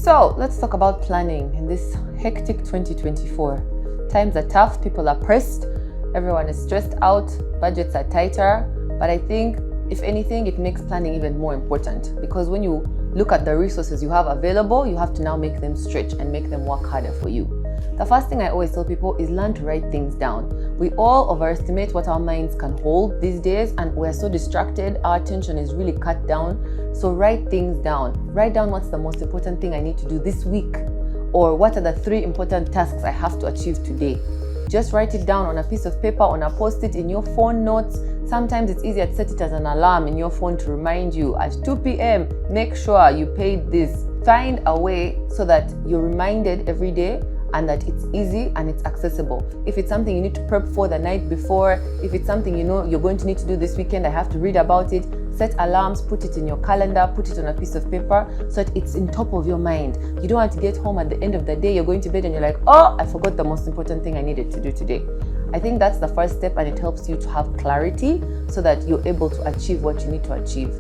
So let's talk about planning in this hectic 2024. Times are tough, people are pressed, everyone is stressed out, budgets are tighter. But I think, if anything, it makes planning even more important, because when you look at the resources you have available, you have to now make them stretch and make them work harder for you. The first thing I always tell people is learn to write things down. We all overestimate what our minds can hold these days, and we're so distracted, our attention is really cut down. So write things down. Write down what's the most important thing I need to do this week, or what are the 3 important tasks I have to achieve today. Just write it down on a piece of paper, on a post-it, in your phone notes. Sometimes it's easier to set it as an alarm in your phone to remind you at 2 p.m. make sure you paid this. Find a way so that you're reminded every day and that it's easy and it's accessible. If it's something you need to prep for the night before, if it's something you know you're going to need to do this weekend, I have to read about it, set alarms, put it in your calendar, put it on a piece of paper so that it's in top of your mind. You don't want to get home at the end of the day, you're going to bed and you're like, oh, I forgot the most important thing I needed to do today. I think that's the first step, and it helps you to have clarity so that you're able to achieve what you need to achieve.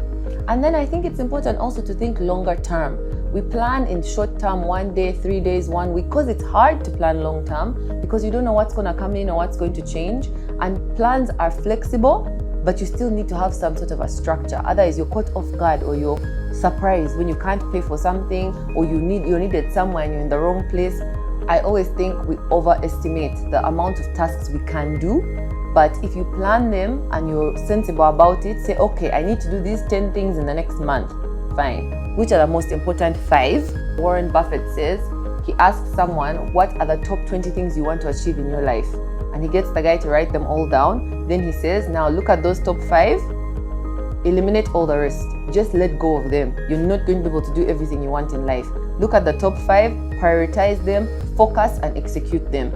And then I think it's important also to think longer term. We plan in short term, 1 day, 3 days, 1 week, because it's hard to plan long term because you don't know what's going to come in or what's going to change. And plans are flexible, but you still need to have some sort of a structure. Otherwise, you're caught off guard or you're surprised when you can't pay for something, or you're needed somewhere and you're in the wrong place. I always think we overestimate the amount of tasks we can do. But if you plan them and you're sensible about it, say, okay, I need to do these 10 things in the next month. Fine. Which are the most important 5? Warren Buffett says, he asks someone, what are the top 20 things you want to achieve in your life? And he gets the guy to write them all down. Then he says, now look at those top 5, eliminate all the rest. Just let go of them. You're not going to be able to do everything you want in life. Look at the top 5, prioritize them, focus and execute them.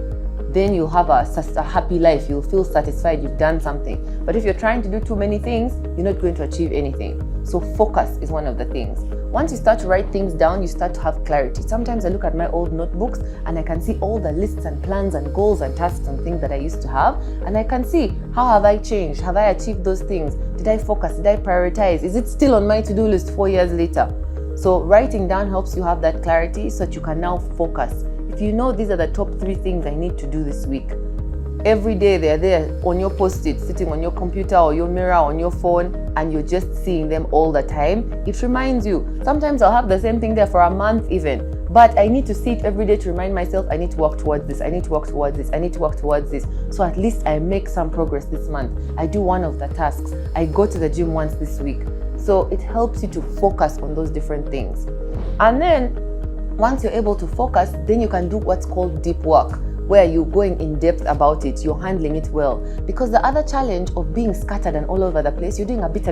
Then you'll have a happy life. You'll feel satisfied you've done something. But if you're trying to do too many things, you're not going to achieve anything. So focus is one of the things. Once you start to write things down, you start to have clarity. Sometimes I look at my old notebooks and I can see all the lists and plans and goals and tasks and things that I used to have. And I can see, how have I changed? Have I achieved those things? Did I focus? Did I prioritize? Is it still on my to-do list 4 years later? So writing down helps you have that clarity so that you can now focus. If you know these are the top 3 things I need to do this week, every day they're there on your post-it, sitting on your computer or your mirror on your phone, and you're just seeing them all the time. It reminds you. Sometimes I'll have the same thing there for a month even, but I need to see it every day to remind myself I need to work towards this, I need to work towards this, I need to work towards this. So at least I make some progress this month. I do one of the tasks. I go to the gym once this week. So it helps you to focus on those different things. And then once you're able to focus, then you can do what's called deep work, where you're going in depth about it, you're handling it well. Because the other challenge of being scattered and all over the place, you're doing a bit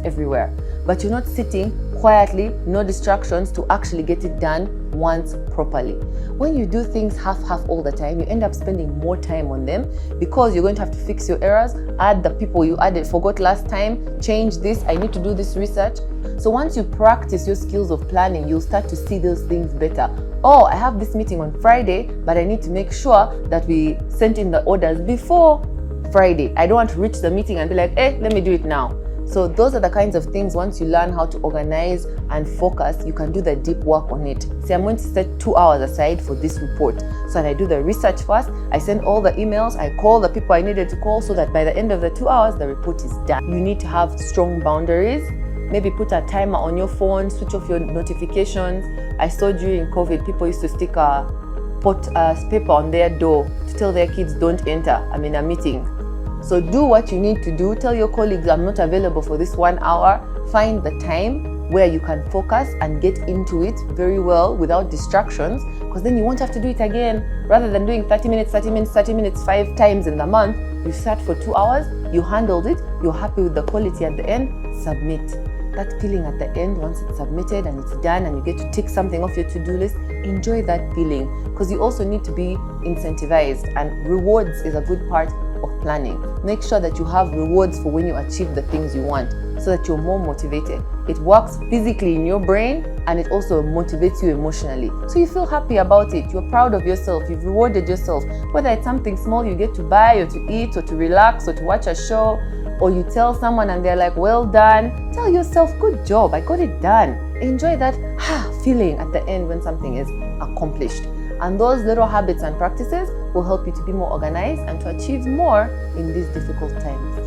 everywhere, but you're not sitting quietly, no distractions to actually get it done once properly. When you do things half all the time, you end up spending more time on them because you're going to have to fix your errors, add the people you forgot last time, change this, I need to do this research. So once you practice your skills of planning, you'll start to see those things better. Oh, I have this meeting on Friday, but I need to make sure that we sent in the orders before Friday. I don't want to reach the meeting and be like, let me do it now. So those are the kinds of things, once you learn how to organize and focus, you can do the deep work on it. Say, I'm going to set 2 hours aside for this report. So that I do the research first, I send all the emails, I call the people I needed to call so that by the end of the 2 hours, the report is done. You need to have strong boundaries. Maybe put a timer on your phone, switch off your notifications. I saw during COVID, people used to stick a paper on their door to tell their kids don't enter, I'm in a meeting. So do what you need to do. Tell your colleagues I'm not available for this 1 hour. Find the time where you can focus and get into it very well without distractions, because then you won't have to do it again. Rather than doing 30 minutes, 5 times in the month, you sat for 2 hours, you handled it, you're happy with the quality at the end, submit. That feeling at the end, once it's submitted and it's done and you get to tick something off your to-do list, enjoy that feeling, because you also need to be incentivized, and rewards is a good part of planning. Make sure that you have rewards for when you achieve the things you want so that you're more motivated. It works physically in your brain and it also motivates you emotionally. So you feel happy about it. You're proud of yourself. You've rewarded yourself. Whether it's something small you get to buy or to eat or to relax or to watch a show, or you tell someone and they're like, well done. Tell yourself, good job, I got it done. Enjoy that feeling at the end when something is accomplished. And those little habits and practices will help you to be more organized and to achieve more in these difficult times.